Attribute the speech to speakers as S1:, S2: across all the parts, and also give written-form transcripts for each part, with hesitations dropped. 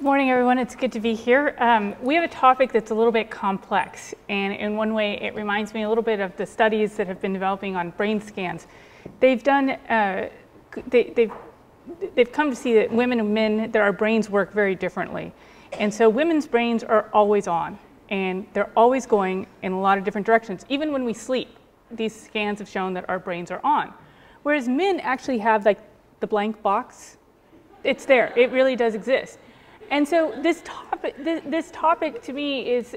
S1: Good morning, everyone. It's good to be here. We have a topic that's a little bit complex, and in one way, it reminds me a little bit of the studies that have been developing on brain scans. They've done, they've come to see that women and men, that our brains work very differently, and so women's brains are always on, and they're always going in a lot of different directions. Even when we sleep, these scans have shown that our brains are on, whereas men actually have like the blank box. It's there. It really does exist. And so this topic to me is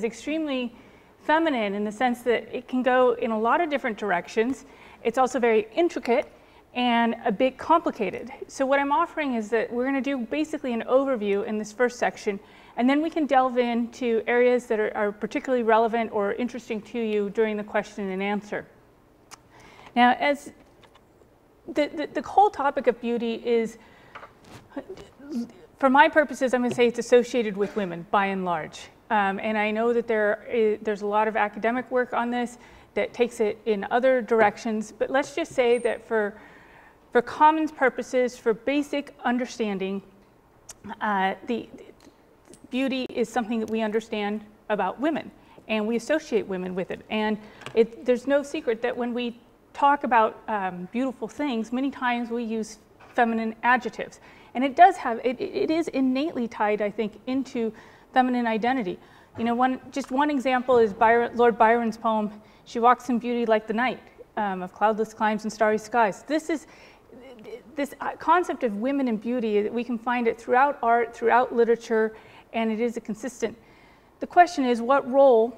S1: extremely feminine in the sense that it can go in a lot of different directions. It's also very intricate and a bit complicated. So what I'm offering is that we're going to do basically an overview in this first section, and then we can delve into areas that are particularly relevant or interesting to you during the question and answer. Now, as the whole topic of beauty is, for my purposes, I'm going to say it's associated with women by and large. And I know that there's a lot of academic work on this that takes it in other directions, but let's just say that for common purposes, for basic understanding, the beauty is something that we understand about women, and we associate women with it. And there's no secret that when we talk about beautiful things, many times we use feminine adjectives. And it does have, it is innately tied, I think, into feminine identity. You know, just one example is Lord Byron's poem, "She walks in beauty like the night, of cloudless climes and starry skies." This concept of women and beauty, we can find it throughout art, throughout literature, and it is a consistent. The question is, what role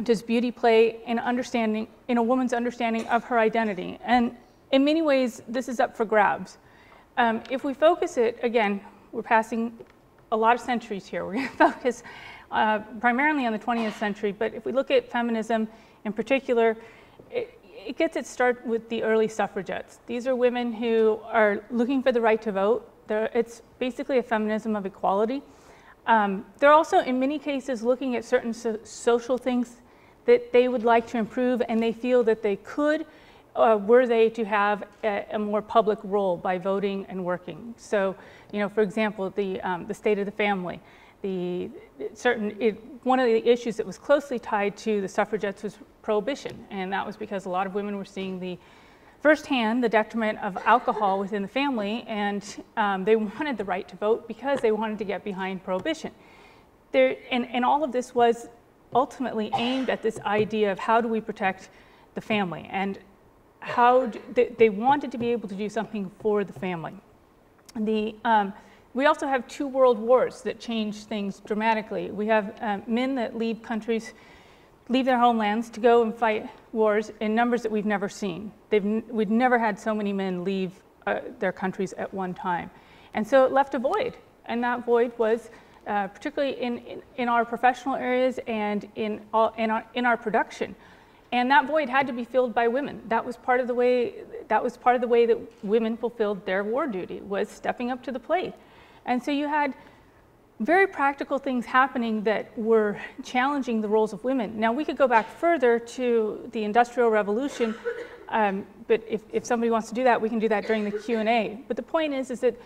S1: does beauty play in a woman's understanding of her identity? And in many ways, this is up for grabs. If we focus it, again, we're passing a lot of centuries here. We're going to focus primarily on the 20th century, but if we look at feminism in particular, it gets its start with the early suffragettes. These are women who are looking for the right to vote. It's basically a feminism of equality. They're also, in many cases, looking at certain social things that they would like to improve, and they feel that they could, were they to have a more public role by voting and working. So, you know, for example, the state of the family. One of the issues that was closely tied to the suffragettes was prohibition, and that was because a lot of women were seeing firsthand the detriment of alcohol within the family, and they wanted the right to vote because they wanted to get behind prohibition. And all of this was ultimately aimed at this idea of how do we protect the family, and how they wanted to be able to do something for the family. We also have two world wars that change things dramatically. We have men that leave their homelands to go and fight wars in numbers that we've never seen. We've never had so many men leave their countries at one time. And so it left a void, and that void was particularly in our professional areas and in our production. And that void had to be filled by women. That was part of the way that women fulfilled their war duty, was stepping up to the plate. And so you had very practical things happening that were challenging the roles of women. Now, we could go back further to the Industrial Revolution, but if somebody wants to do that, we can do that during the Q&A. But the point is that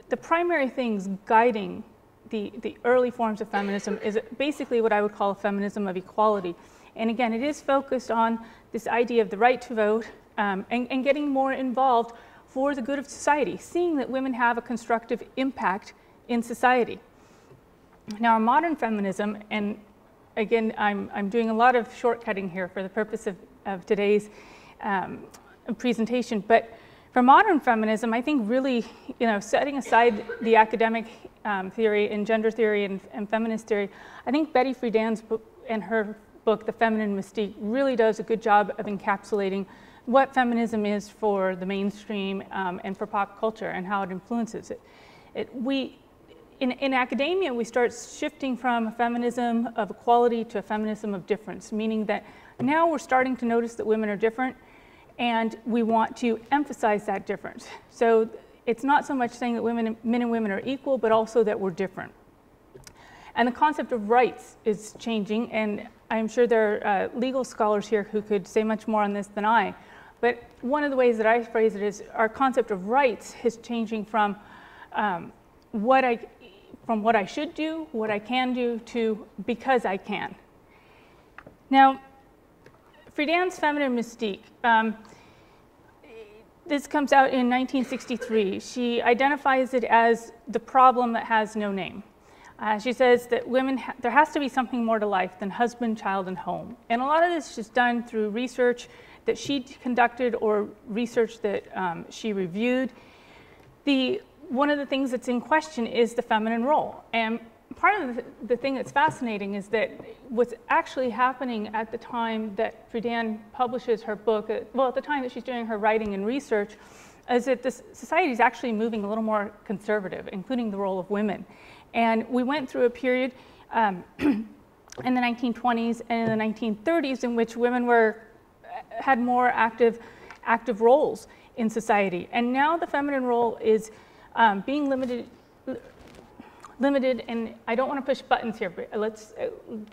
S1: the primary things guiding the early forms of feminism is basically what I would call a feminism of equality. And again, it is focused on this idea of the right to vote and getting more involved for the good of society, seeing that women have a constructive impact in society. Now, our modern feminism, and again, I'm doing a lot of shortcutting here for the purpose of today's presentation, but for modern feminism, I think really, you know, setting aside the academic theory and gender theory and feminist theory, I think Betty Friedan's book and her book, The Feminine Mystique, really does a good job of encapsulating what feminism is for the mainstream and for pop culture and how it influences it. In academia, we start shifting from a feminism of equality to a feminism of difference, meaning that now we're starting to notice that women are different, and we want to emphasize that difference. So it's not so much saying that men and women are equal, but also that we're different. And the concept of rights is changing, and I'm sure there are legal scholars here who could say much more on this than I. But one of the ways that I phrase it is our concept of rights is changing from from what I should do, what I can do, to because I can. Now, Friedan's Feminine Mystique, this comes out in 1963. She identifies it as the problem that has no name. She says that there has to be something more to life than husband, child, and home. And a lot of this is done through research that she conducted or research that she reviewed. One of the things that's in question is the feminine role. And part of the thing that's fascinating is that what's actually happening at the time that Friedan publishes her book, well, at the time that she's doing her writing and research, is that this society is actually moving a little more conservative, including the role of women. And we went through a period in the 1920s and in the 1930s in which women had more active roles in society. And now the feminine role is being limited, and I don't want to push buttons here, but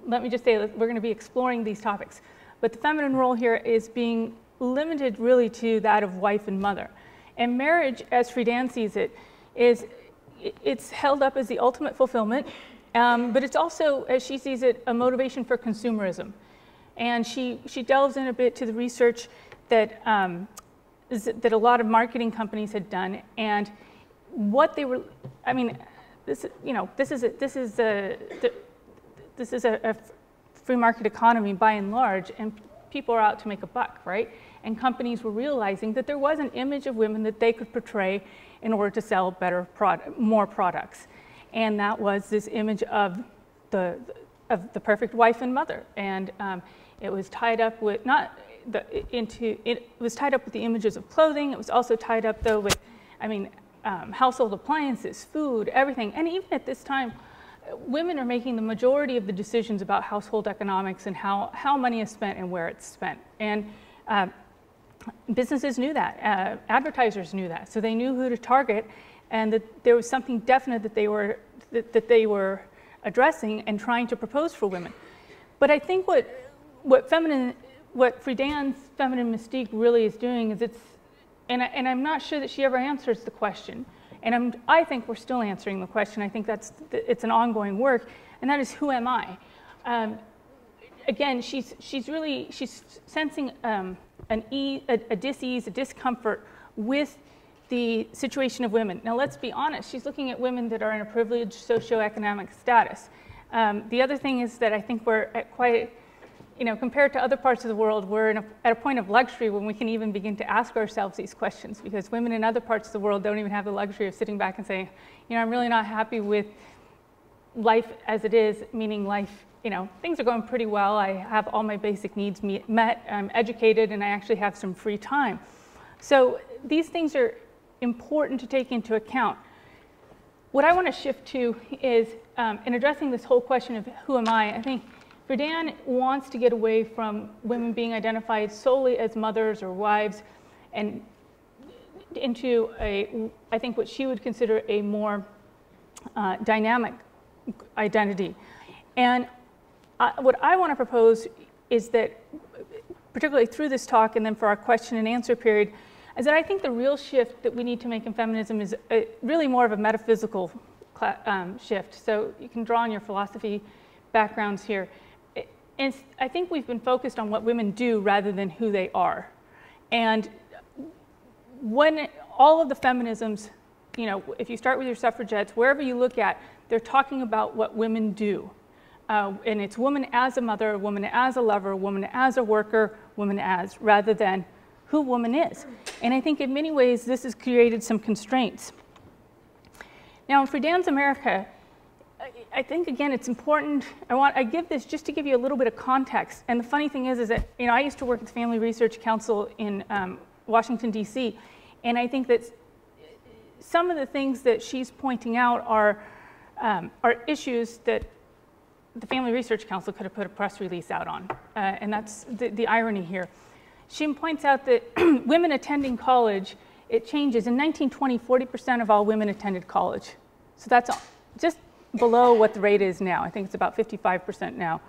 S1: let me just say that we're going to be exploring these topics. But the feminine role here is being limited really to that of wife and mother. And marriage, as Friedan sees it, it's held up as the ultimate fulfillment, but it's also, as she sees it, a motivation for consumerism. And she delves in a bit to the research that a lot of marketing companies had done, and what they were, I mean, this is a free market economy by and large, and people are out to make a buck, right? And companies were realizing that there was an image of women that they could portray in order to sell more products, and that was this image of the perfect wife and mother, and it was tied up with it was tied up with the images of clothing. It was also tied up though with, household appliances, food, everything. And even at this time, women are making the majority of the decisions about household economics and how money is spent and where it's spent. And businesses knew that, advertisers knew that, so they knew who to target, and that there was something definite that they were addressing and trying to propose for women. But I think what Friedan's Feminine Mystique really is doing is and I'm not sure that she ever answers the question, and I think we're still answering the question. I think it's an ongoing work, and that is, who am I? Again, she's sensing a dis-ease, a discomfort with the situation of women. Now, let's be honest, she's looking at women that are in a privileged socioeconomic status. The other thing is that I think we're at quite, compared to other parts of the world, we're at a point of luxury when we can even begin to ask ourselves these questions, because women in other parts of the world don't even have the luxury of sitting back and saying, I'm really not happy with life as it is, meaning life, things are going pretty well. I have all my basic needs met, I'm educated, and I actually have some free time. So these things are important to take into account. What I want to shift to is, in addressing this whole question of who am I think Friedan wants to get away from women being identified solely as mothers or wives and into I think what she would consider a more dynamic identity. And what I want to propose is that, particularly through this talk and then for our question and answer period, is that I think the real shift that we need to make in feminism is really more of a metaphysical shift. So you can draw on your philosophy backgrounds here. And I think we've been focused on what women do rather than who they are. And when all of the feminisms, if you start with your suffragettes, wherever you look at, they're talking about what women do. And it's woman as a mother, woman as a lover, woman as a worker, woman as, rather than who woman is. And I think in many ways this has created some constraints. Now in Friedan's America, I think, again, it's important. I give this just to give you a little bit of context. And the funny thing is that, I used to work at the Family Research Council in Washington, D.C., and I think that some of the things that she's pointing out are issues that the Family Research Council could have put a press release out on. And that's the irony here. She points out that women attending college, it changes. In 1920, 40% of all women attended college. So that's just below what the rate is now. I think it's about 55% now.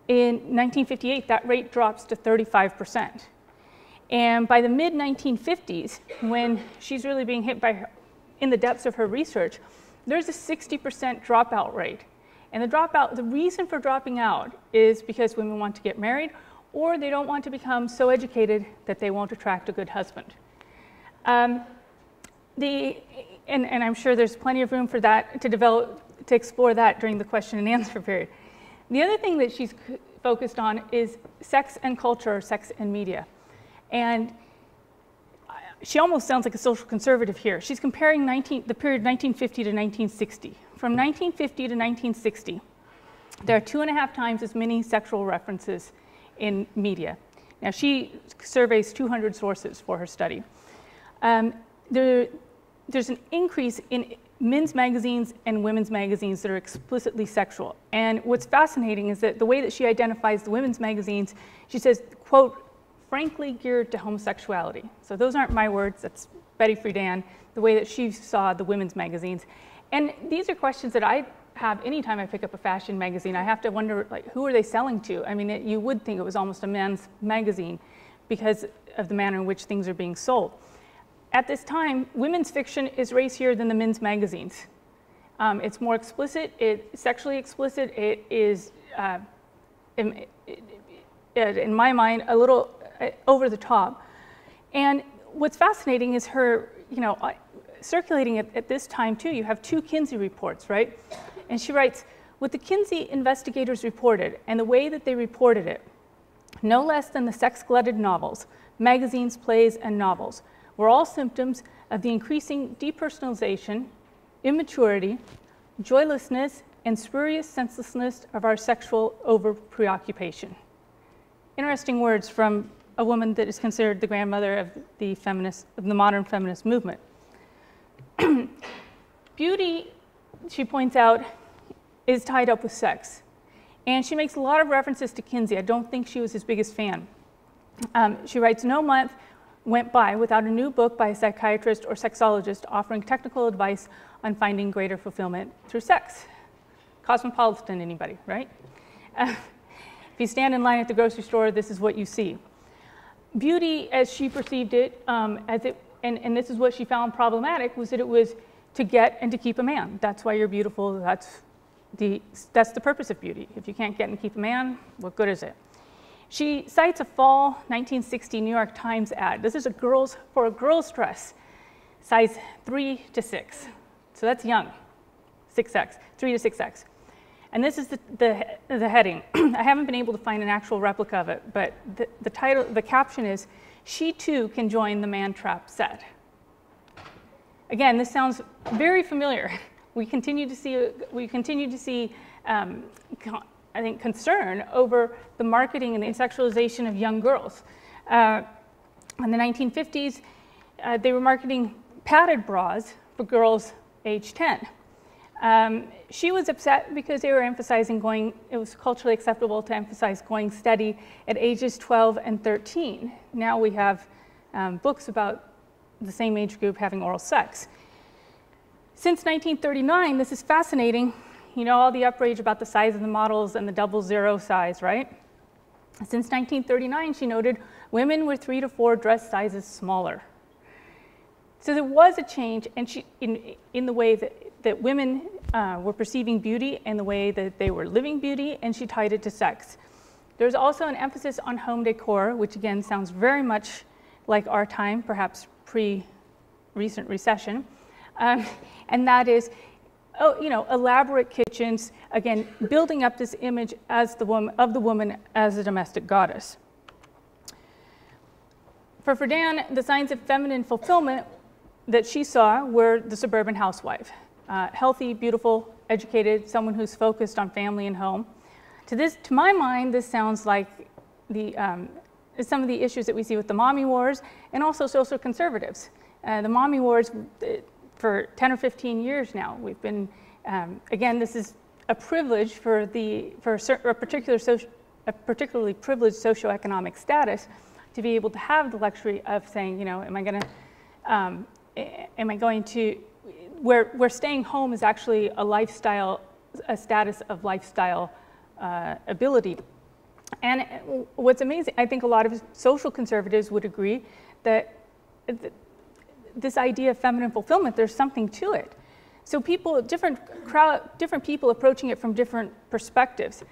S1: In 1958, that rate drops to 35%. And by the mid-1950s, when she's really being hit by in the depths of her research, there's a 60% dropout rate. And the reason for dropping out is because women want to get married, or they don't want to become so educated that they won't attract a good husband. And I'm sure there's plenty of room for that to explore that during the question and answer period. The other thing that she's focused on is sex and culture, or sex and media. And she almost sounds like a social conservative here. She's comparing the period 1950 to 1960. From 1950 to 1960, there are 2.5 times as many sexual references in media. Now, she surveys 200 sources for her study. There's an increase in men's magazines and women's magazines that are explicitly sexual. And what's fascinating is that the way that she identifies the women's magazines, she says, quote, frankly geared to homosexuality. So those aren't my words, that's Betty Friedan, the way that she saw the women's magazines. And these are questions that I have anytime I pick up a fashion magazine. I have to wonder, like, who are they selling to? I mean, you would think it was almost a man's magazine because of the manner in which things are being sold. At this time, women's fiction is racier than the men's magazines. It's more explicit, it's sexually explicit, it is, in my mind, a little over the top. And what's fascinating is her, circulating at this time too, you have 2 Kinsey reports, right? And she writes, what the Kinsey investigators reported and the way that they reported it, no less than the sex-glutted novels, magazines, plays, and novels, were all symptoms of the increasing depersonalization, immaturity, joylessness, and spurious senselessness of our sexual over-preoccupation. Interesting words from a woman that is considered the grandmother of the modern feminist movement. Beauty, she points out, is tied up with sex. And she makes a lot of references to Kinsey. I don't think she was his biggest fan. She writes, no month went by without a new book by a psychiatrist or sexologist offering technical advice on finding greater fulfillment through sex. Cosmopolitan, anybody, right? If you stand in line at the grocery store, this is what you see. Beauty, as she perceived it, and this is what she found problematic, was that it was to get and to keep a man. That's why you're beautiful. That's the purpose of beauty. If you can't get and keep a man, what good is it? She cites a fall 1960 New York Times ad. This is for a girl's dress, size 3 to 6. So that's young, 6X, 3 to 6X. And this is the heading. I haven't been able to find an actual replica of it, but the title, the caption is, "She too can join the man trap set." Again, this sounds very familiar. We continue to see, I think, concern over the marketing and the sexualization of young girls. In the 1950s, they were marketing padded bras for girls age 10. She was upset because they were emphasizing it was culturally acceptable to emphasize going steady at ages 12 and 13. Now we have books about the same age group having oral sex. Since 1939, this is fascinating, all the outrage about the size of the models and the 00 size, right? Since 1939, she noted women were 3 to 4 dress sizes smaller. So there was a change in the way that women were perceiving beauty and the way that they were living beauty, and she tied it to sex. There's also an emphasis on home decor, which again sounds very much like our time, perhaps pre-recent recession, and that is, elaborate kitchens, again, building up this image of the woman as a domestic goddess. For Friedan, the signs of feminine fulfillment that she saw were the suburban housewife. Healthy, beautiful, educated, someone who's focused on family and home. To my mind, this sounds like some of the issues that we see with the mommy wars and also social conservatives. The mommy wars, for 10 or 15 years now, we've been, again, this is a privilege for a particularly privileged socioeconomic status to be able to have the luxury of saying, am I going to, where staying home is actually a status of lifestyle ability. And what's amazing, I think a lot of social conservatives would agree that this idea of feminine fulfillment, there's something to it. So different people approaching it from different perspectives.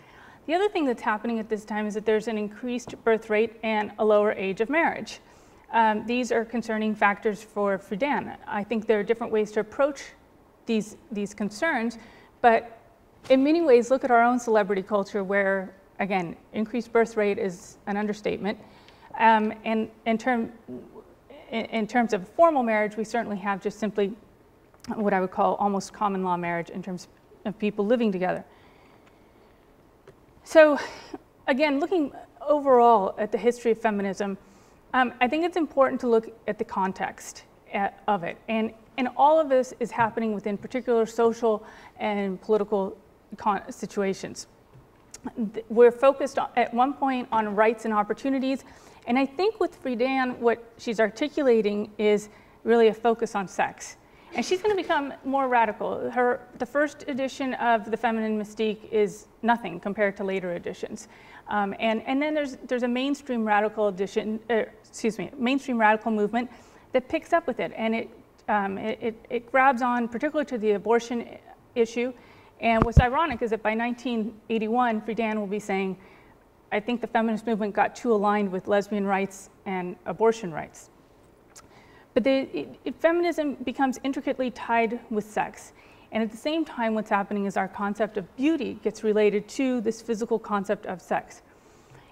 S1: The other thing that's happening at this time is that there's an increased birth rate and a lower age of marriage. These are concerning factors for Friedan. I think there are different ways to approach these concerns, but in many ways, look at our own celebrity culture where, again, increased birth rate is an understatement. And in terms of formal marriage, we certainly have just simply what I would call almost common law marriage in terms of people living together. So again, looking overall at the history of feminism, I think it's important to look at the context of it. And all of this is happening within particular social and political situations. We're focused at one point on rights and opportunities. And I think with Friedan, what she's articulating is really a focus on sex. And she's going to become more radical. The first edition of the Feminine Mystique is nothing compared to later editions. And then there's a mainstream radical mainstream radical movement that picks up with it. And it grabs on particularly to the abortion issue. And what's ironic is that by 1981, Friedan will be saying, I think the feminist movement got too aligned with lesbian rights and abortion rights. But feminism becomes intricately tied with sex. And at the same time, what's happening is our concept of beauty gets related to this physical concept of sex.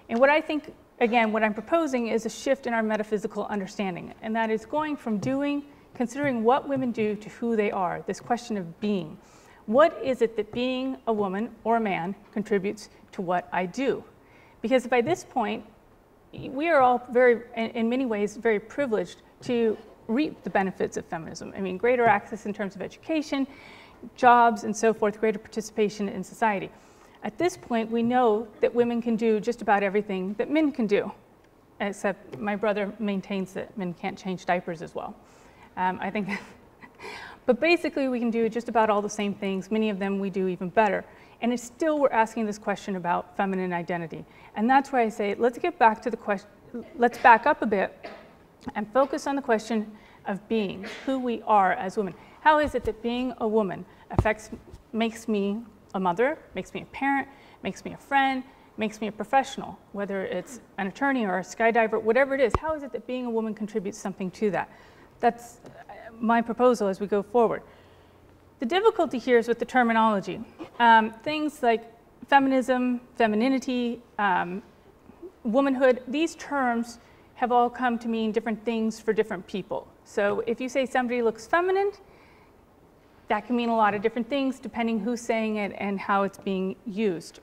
S1: And what I think, again, what I'm proposing is a shift in our metaphysical understanding. And that is going from considering what women do to who they are, this question of being. What is it that being a woman or a man contributes to what I do? Because by this point, we are all in many ways, very privileged to reap the benefits of feminism. I mean, greater access in terms of education, jobs, and so forth, greater participation in society. At this point, we know that women can do just about everything that men can do, except my brother maintains that men can't change diapers as well. I think but basically, we can do just about all the same things. Many of them we do even better. And it's still, we're asking this question about feminine identity. And that's why I say, let's get back to the question, let's back up a bit and focus on the question of being, who we are as women. How is it that being a woman makes me a mother, makes me a parent, makes me a friend, makes me a professional, whether it's an attorney or a skydiver, whatever it is, how is it that being a woman contributes something to that? That's my proposal as we go forward. The difficulty here is with the terminology. Things like feminism, femininity, womanhood, these terms have all come to mean different things for different people. So if you say somebody looks feminine, that can mean a lot of different things depending who's saying it and how it's being used.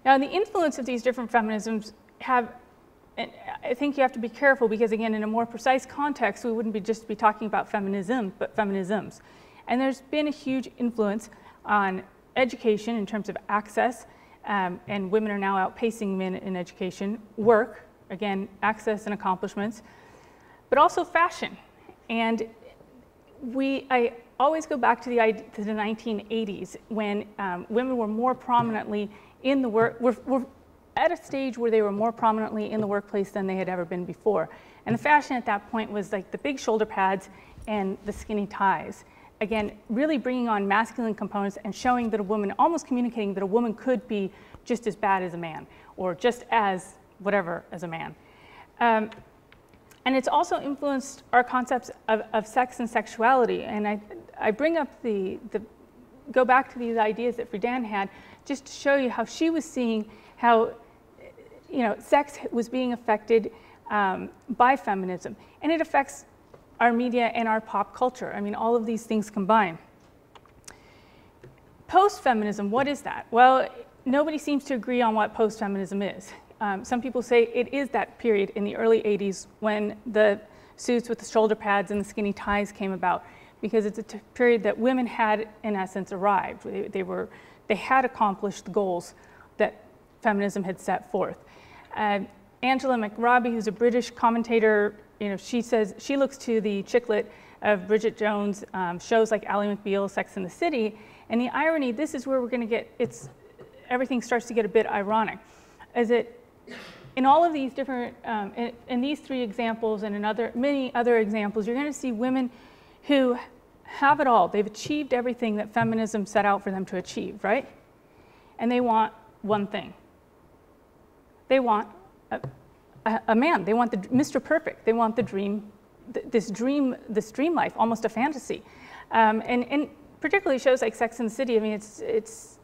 S1: Now, the influence of these different feminisms and I think you have to be careful because, again, in a more precise context, we wouldn't just be talking about feminism, but feminisms. And there's been a huge influence on education in terms of access, and women are now outpacing men in education, work, again, access and accomplishments, but also fashion. And I always go back to the 1980s when women were more prominently in the were at a stage where they were more prominently in the workplace than they had ever been before. And the fashion at that point was like the big shoulder pads and the skinny ties. Again, really bringing on masculine components and showing that a woman, almost communicating that a woman could be just as bad as a man, or just as whatever as a man. And it's also influenced our concepts of sex and sexuality. And I bring up go back to these ideas that Friedan had, just to show you how she was seeing how sex was being affected by feminism. And it affects our media and our pop culture. I mean, all of these things combined. Post-feminism, what is that? Well, nobody seems to agree on what post-feminism is. Some people say it is that period in the early 80s when the suits with the shoulder pads and the skinny ties came about, because it's a period that women had, in essence, arrived. They had accomplished the goals that feminism had set forth. Angela McRobbie, who's a British commentator, she says she looks to the chicklet of Bridget Jones' shows like Ally McBeal, Sex and the City, and the irony, this is where we're going to get, everything starts to get a bit ironic, is that in all of these different, in these 3 examples and in many other examples, you're going to see women who have it all. They've achieved everything that feminism set out for them to achieve, right? And they want one thing. They want a man. They want the Mr. Perfect. They want the dream, this dream life, almost a fantasy. And particularly shows like Sex and the City, I mean, it's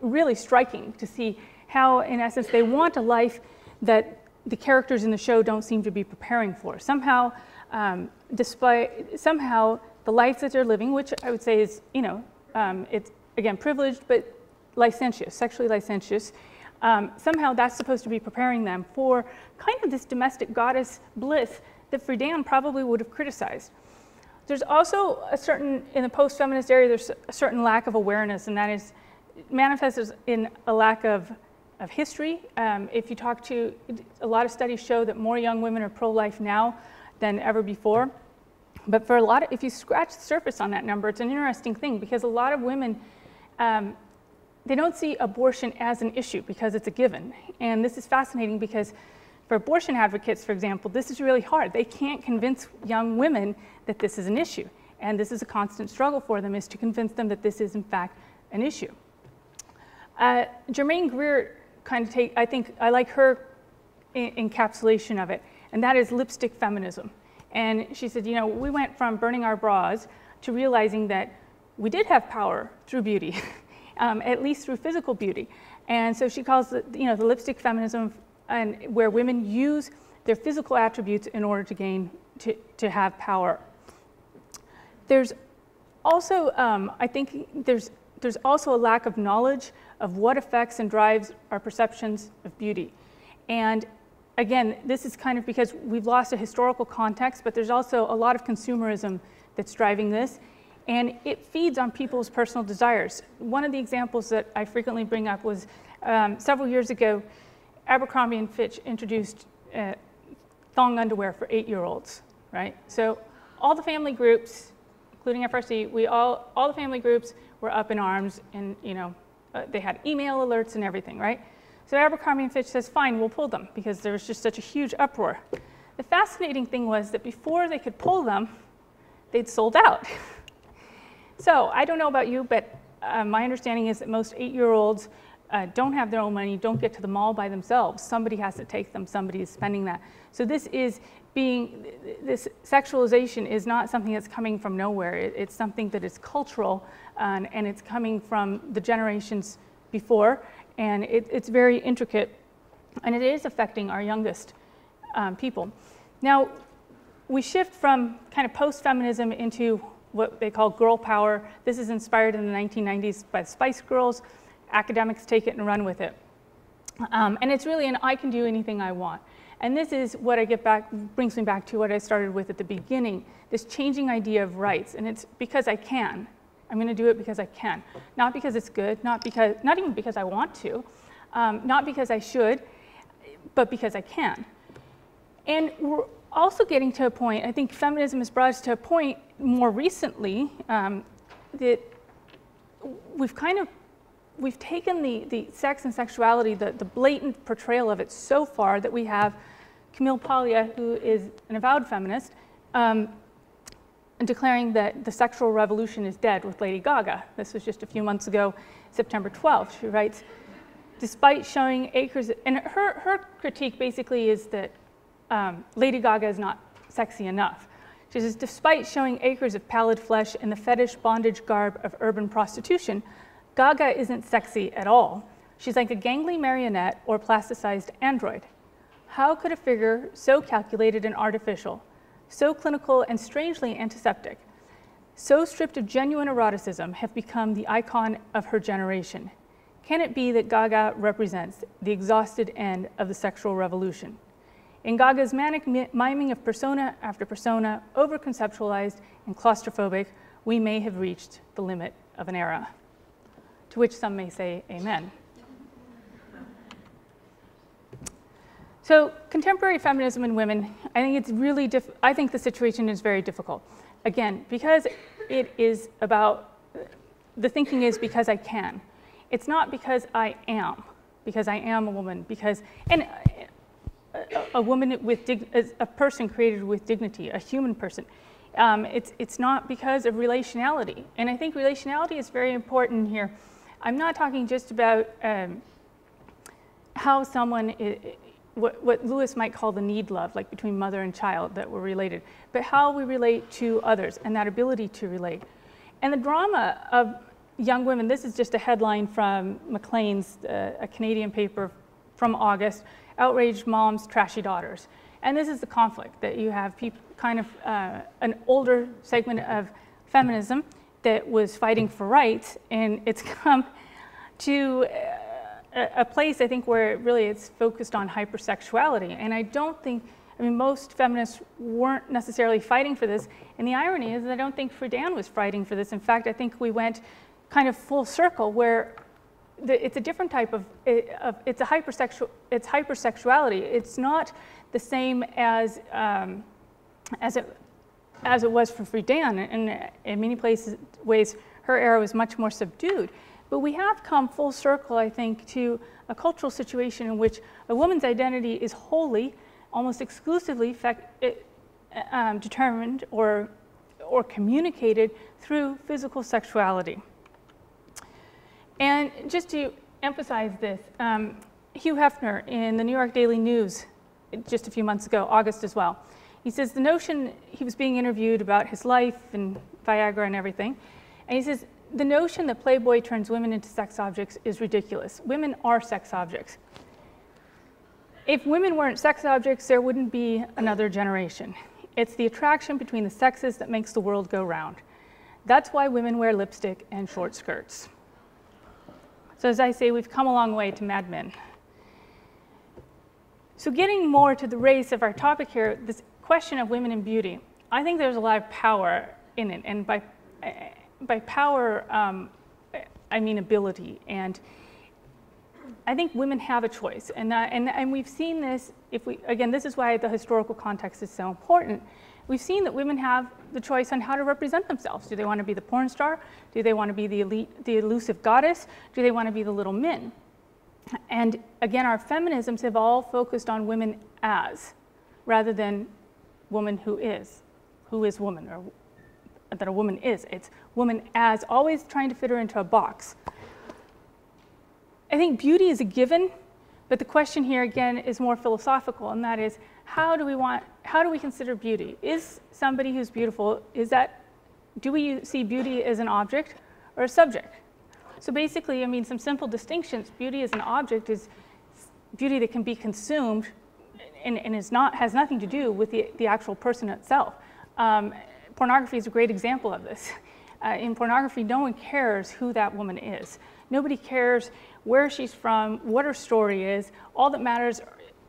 S1: really striking to see how, in essence, they want a life that the characters in the show don't seem to be preparing for. Somehow, somehow the life that they're living, which I would say is, you know, it's, again, privileged, but licentious, sexually licentious, somehow that's supposed to be preparing them for kind of this domestic goddess bliss that Friedan probably would have criticized. There's also a certain, in the post-feminist area, there's a certain lack of awareness, and that is manifests in a lack of history. If you talk to, a lot of studies show that more young women are pro-life now than ever before. But for a lot of, if you scratch the surface on that number, it's an interesting thing, because a lot of women, they don't see abortion as an issue because it's a given. And this is fascinating because for abortion advocates, for example, this is really hard. They can't convince young women that this is an issue. And this is a constant struggle for them, is to convince them that this is in fact an issue. Germaine Greer kind of I think I like her encapsulation of it, and that is lipstick feminism. And she said, you know, we went from burning our bras to realizing that we did have power through beauty, at least through physical beauty. And so she calls it, you know, the lipstick feminism, and where women use their physical attributes in order to gain, to have power. There's also, I think there's also a lack of knowledge of what affects and drives our perceptions of beauty. And again, this is kind of because we've lost a historical context, but there's also a lot of consumerism that's driving this, and it feeds on people's personal desires. One of the examples that I frequently bring up was several years ago, Abercrombie & Fitch introduced thong underwear for 8-year-olds, right? So all the family groups, including FRC, all the family groups were up in arms, and you know, they had email alerts and everything, right? So Abercrombie & Fitch says, fine, we'll pull them, because there was just such a huge uproar. The fascinating thing was that before they could pull them, they'd sold out. So I don't know about you, but my understanding is that most 8-year-olds don't have their own money, don't get to the mall by themselves. Somebody has to take them, somebody is spending that. So this sexualization is not something that's coming from nowhere. It's something that is cultural, and it's coming from the generations before, and it's very intricate, and it is affecting our youngest people. Now, we shift from kind of post-feminism into what they call girl power. This is inspired in the 1990s by the Spice Girls. Academics take it and run with it. And it's really an I can do anything I want. And this is what brings me back to what I started with at the beginning, this changing idea of rights. And it's because I can. I'm going to do it because I can. Not because it's good, not even because I want to, not because I should, but because I can. And we're also getting to a point, I think feminism has brought us to a point more recently that we've taken the sex and sexuality, the blatant portrayal of it so far that we have Camille Paglia, who is an avowed feminist, declaring that the sexual revolution is dead with Lady Gaga. This was just a few months ago, September 12th. She writes, despite showing acres, and her critique basically is that Lady Gaga is not sexy enough. She says, despite showing acres of pallid flesh in the fetish bondage garb of urban prostitution, Gaga isn't sexy at all. She's like a gangly marionette or plasticized android. How could a figure so calculated and artificial, so clinical and strangely antiseptic, so stripped of genuine eroticism have become the icon of her generation? Can it be that Gaga represents the exhausted end of the sexual revolution? In Gaga's manic miming of persona after persona, over-conceptualized and claustrophobic, we may have reached the limit of an era. To which some may say amen. So contemporary feminism and women, I think it's really I think the situation is very difficult. Again, because it is about, the thinking is because I can. It's not because I am a woman, and a woman with a person created with dignity, a human person. It's not because of relationality. And I think relationality is very important here. I'm not talking just about how someone, what Lewis might call the need love, like between mother and child, that we're related, but how we relate to others and that ability to relate. And the drama of young women, this is just a headline from Maclean's, a Canadian paper from August, outraged moms, trashy daughters. And this is the conflict, that you have people, kind of an older segment of feminism that was fighting for rights, and it's come to a place, I think, where really it's focused on hypersexuality. And I don't think, I mean, most feminists weren't necessarily fighting for this, and the irony is that I don't think Friedan was fighting for this. In fact, I think we went kind of full circle, where it's a different type of, it's hypersexuality. It's not the same as it was for Friedan, and in many ways, her era was much more subdued. But we have come full circle, I think, to a cultural situation in which a woman's identity is wholly, almost exclusively determined or communicated through physical sexuality. And just to emphasize this, Hugh Hefner in the New York Daily News just a few months ago, August as well, he says the notion, he was being interviewed about his life and Viagra and everything, and he says, the notion that Playboy turns women into sex objects is ridiculous. Women are sex objects. If women weren't sex objects, there wouldn't be another generation. It's the attraction between the sexes that makes the world go round. That's why women wear lipstick and short skirts. So as I say, we've come a long way to Mad Men. So getting more to the race of our topic here, this question of women and beauty, I think there's a lot of power in it. And by power, I mean ability. And I think women have a choice. And we've seen this, again, this is why the historical context is so important. We've seen that women have the choice on how to represent themselves. Do they want to be the porn star? Do they want to be the elite, the elusive goddess? Do they want to be the little min? And again, our feminisms have all focused on women as, rather than woman who is woman, or that a woman is. It's woman as, always trying to fit her into a box. I think beauty is a given, but the question here again is more philosophical, and that is, how do we consider beauty? Is somebody who's beautiful, do we see beauty as an object or a subject? So basically, I mean, some simple distinctions. Beauty as an object is beauty that can be consumed and has nothing to do with the actual person itself. Pornography is a great example of this. In pornography, no one cares who that woman is. Nobody cares where she's from, what her story is. All that matters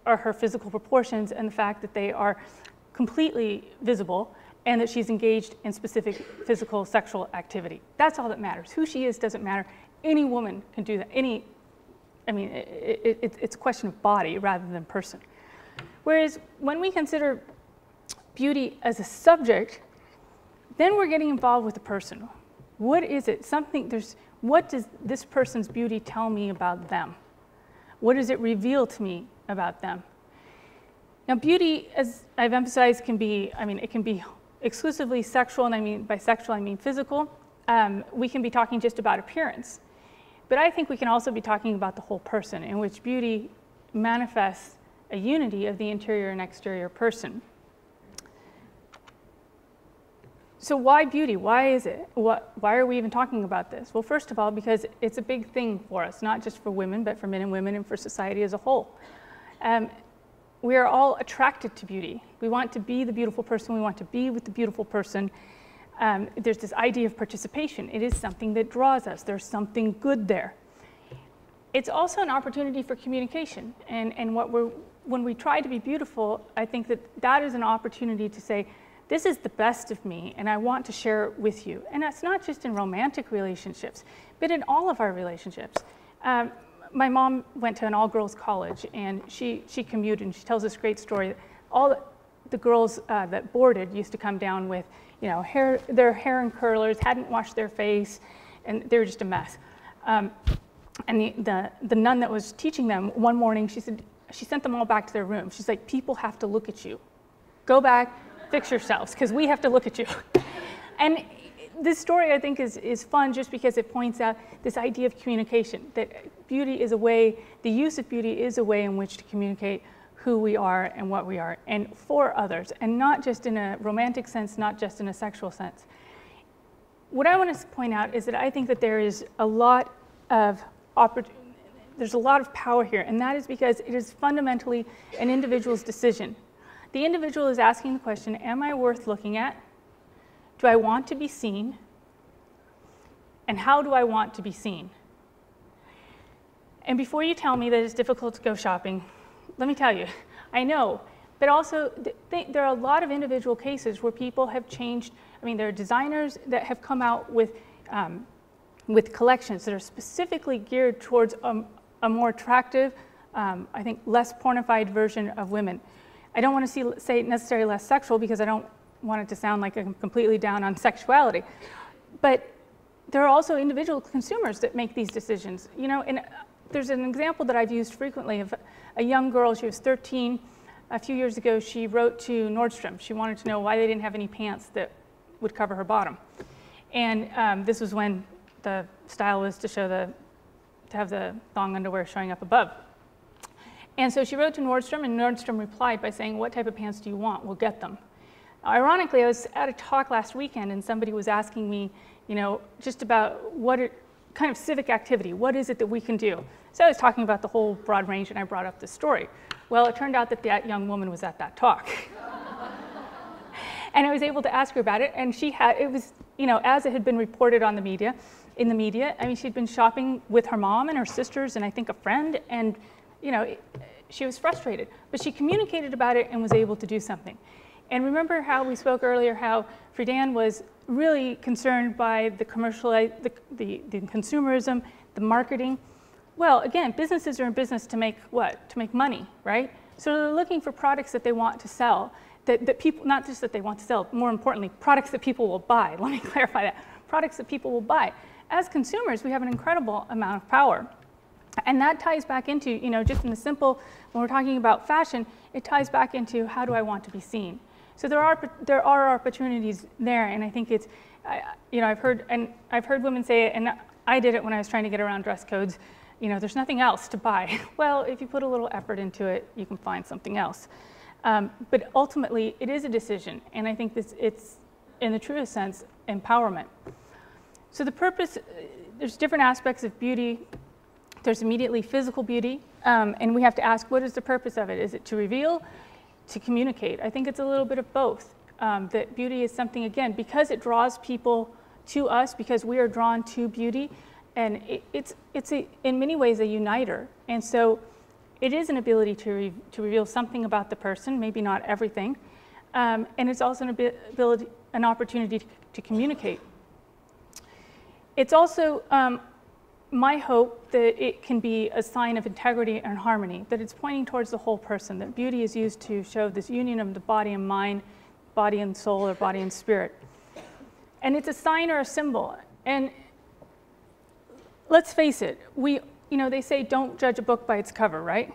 S1: are her physical proportions and the fact that they are completely visible and that she's engaged in specific physical sexual activity. That's all that matters. Who she is doesn't matter. Any woman can do that. It's a question of body rather than person. Whereas when we consider beauty as a subject, then we're getting involved with the person. What is it? What does this person's beauty tell me about them? What does it reveal to me about them? Now, beauty, as I've emphasized, it can be exclusively sexual, and by sexual, I mean physical. We can be talking just about appearance. But I think we can also be talking about the whole person, in which beauty manifests a unity of the interior and exterior person. So why beauty? Why is it? Why are we even talking about this? Well, first of all, because it's a big thing for us, not just for women, but for men and women and for society as a whole. We are all attracted to beauty. We want to be the beautiful person. We want to be with the beautiful person. There's this idea of participation. It is something that draws us. There's something good there. It's also an opportunity for communication. And when we try to be beautiful, I think that is an opportunity to say, this is the best of me, and I want to share it with you. And that's not just in romantic relationships, but in all of our relationships. My mom went to an all-girls college, and she commuted, and she tells this great story. All the girls that boarded used to come down with, their hair in curlers, hadn't washed their face, and they were just a mess. And the nun that was teaching them, one morning, she said, she sent them all back to their room. She's like, people have to look at you. Go back, fix yourselves, because we have to look at you. And this story, I think, is fun just because it points out this idea of communication, that beauty is a way, the use of beauty is a way in which to communicate who we are and what we are, and for others, and not just in a romantic sense, not just in a sexual sense. What I want to point out is that I think that there is a lot of there's a lot of power here, and that is because it is fundamentally an individual's decision. The individual is asking the question, am I worth looking at? Do I want to be seen? And how do I want to be seen? And before you tell me that it's difficult to go shopping, let me tell you, I know, but also there are a lot of individual cases where people have changed. I mean, there are designers that have come out with collections that are specifically geared towards a more attractive, I think less pornified version of women. I don't want to say necessarily less sexual because I don't want it to sound like I'm completely down on sexuality. But there are also individual consumers that make these decisions. You know, and there's an example that I've used frequently of a young girl. She was 13. A few years ago, she wrote to Nordstrom. She wanted to know why they didn't have any pants that would cover her bottom. And this was when the style was to have the thong underwear showing up above. And so she wrote to Nordstrom, and Nordstrom replied by saying, what type of pants do you want? We'll get them. Ironically, I was at a talk last weekend, and somebody was asking me, you know, just about kind of civic activity, what is it that we can do? So I was talking about the whole broad range, and I brought up this story. Well, it turned out that that young woman was at that talk. And I was able to ask her about it, and it was, you know, as it had been reported in the media, I mean, she'd been shopping with her mom and her sisters and I think a friend, and, you know, she was frustrated. But she communicated about it and was able to do something. And remember how we spoke earlier, how Friedan was really concerned by the consumerism, the marketing. Well, again, businesses are in business to make what? To make money, right? So they're looking for products that they want to sell, that people, not just that they want to sell, more importantly, products that people will buy. Let me clarify that. Products that people will buy. As consumers, we have an incredible amount of power. And that ties back into, you know, just in the simple, when we're talking about fashion, it ties back into how do I want to be seen? So there are opportunities there, and I think it's, you know, I've heard women say it, and I did it when I was trying to get around dress codes. You know, there's nothing else to buy. Well, if you put a little effort into it, you can find something else. But ultimately, it is a decision, and I think it's, in the truest sense, empowerment. So the purpose, there's different aspects of beauty. There's immediately physical beauty, and we have to ask, what is the purpose of it? Is it to reveal? To communicate? I think it's a little bit of both. That beauty is something, again, because it draws people to us, because we are drawn to beauty, and it's in many ways a uniter. And so it is an ability to reveal something about the person, maybe not everything, and it's also an opportunity to communicate. It's also my hope that it can be a sign of integrity and harmony, that it's pointing towards the whole person, that beauty is used to show this union of the body and mind, body and soul, or body and spirit. And it's a sign or a symbol. And let's face it, you know, they say don't judge a book by its cover, right?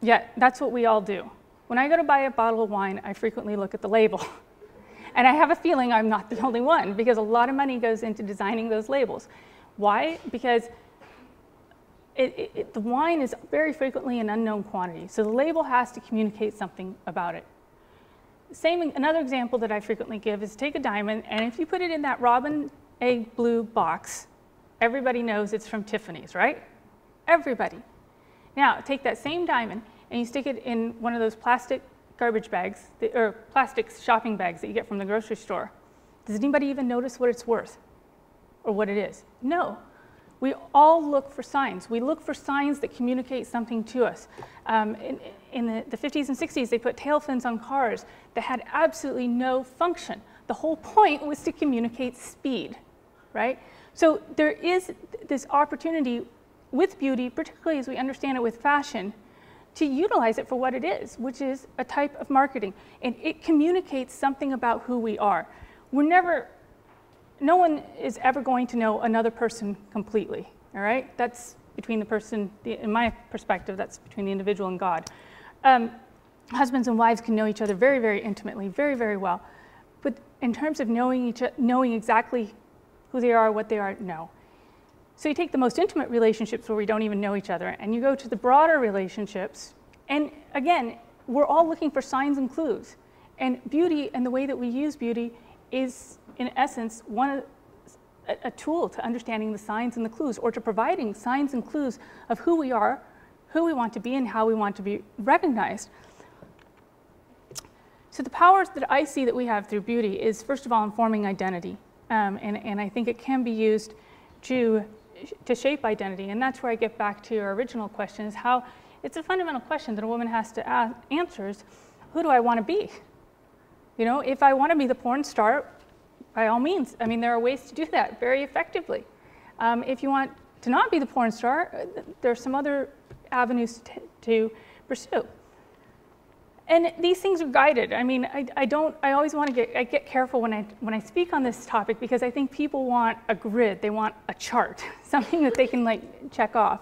S1: Yeah, that's what we all do. When I go to buy a bottle of wine, I frequently look at the label. And I have a feeling I'm not the only one, because a lot of money goes into designing those labels. Why? Because the wine is very frequently an unknown quantity, so the label has to communicate something about it. Another example that I frequently give is take a diamond, and if you put it in that robin egg blue box, everybody knows it's from Tiffany's, right? Everybody. Now, take that same diamond, and you stick it in one of those plastic garbage bags, or plastic shopping bags that you get from the grocery store. Does anybody even notice what it's worth? Or what it is? No. We all look for signs. We look for signs that communicate something to us. In the 50s and 60s, they put tail fins on cars that had absolutely no function. The whole point was to communicate speed, right? So there is this opportunity with beauty, particularly as we understand it with fashion, to utilize it for what it is, which is a type of marketing. And it communicates something about who we are. No one is ever going to know another person completely, all right? That's between the person, in my perspective, that's between the individual and God. Husbands and wives can know each other very, very intimately, very, very well. But in terms of knowing exactly who they are, what they are, no. So you take the most intimate relationships where we don't even know each other, and you go to the broader relationships, and again, we're all looking for signs and clues. And beauty and the way that we use beauty is, in essence, a tool to understanding the signs and the clues, or to providing signs and clues of who we are, who we want to be, and how we want to be recognized. So the powers that I see that we have through beauty is, first of all, informing identity. And I think it can be used to shape identity. And that's where I get back to your original question, is how it's a fundamental question that a woman has to answer is, who do I want to be? You know, if I want to be the porn star, by all means. I mean, there are ways to do that very effectively. If you want to not be the porn star, there are some other avenues to pursue. And these things are guided. I mean, I always want to get careful when I speak on this topic, because I think people want a grid, they want a chart, something that they can like check off.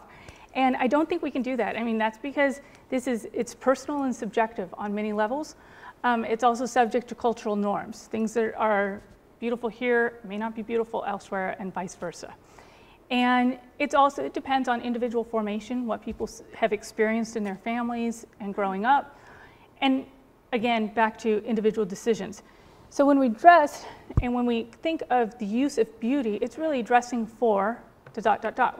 S1: And I don't think we can do that. I mean, that's because it's personal and subjective on many levels. It's also subject to cultural norms. Things that are beautiful here may not be beautiful elsewhere, and vice versa. And it depends on individual formation, what people have experienced in their families and growing up. And again, back to individual decisions. So when we dress and when we think of the use of beauty, it's really dressing for the ...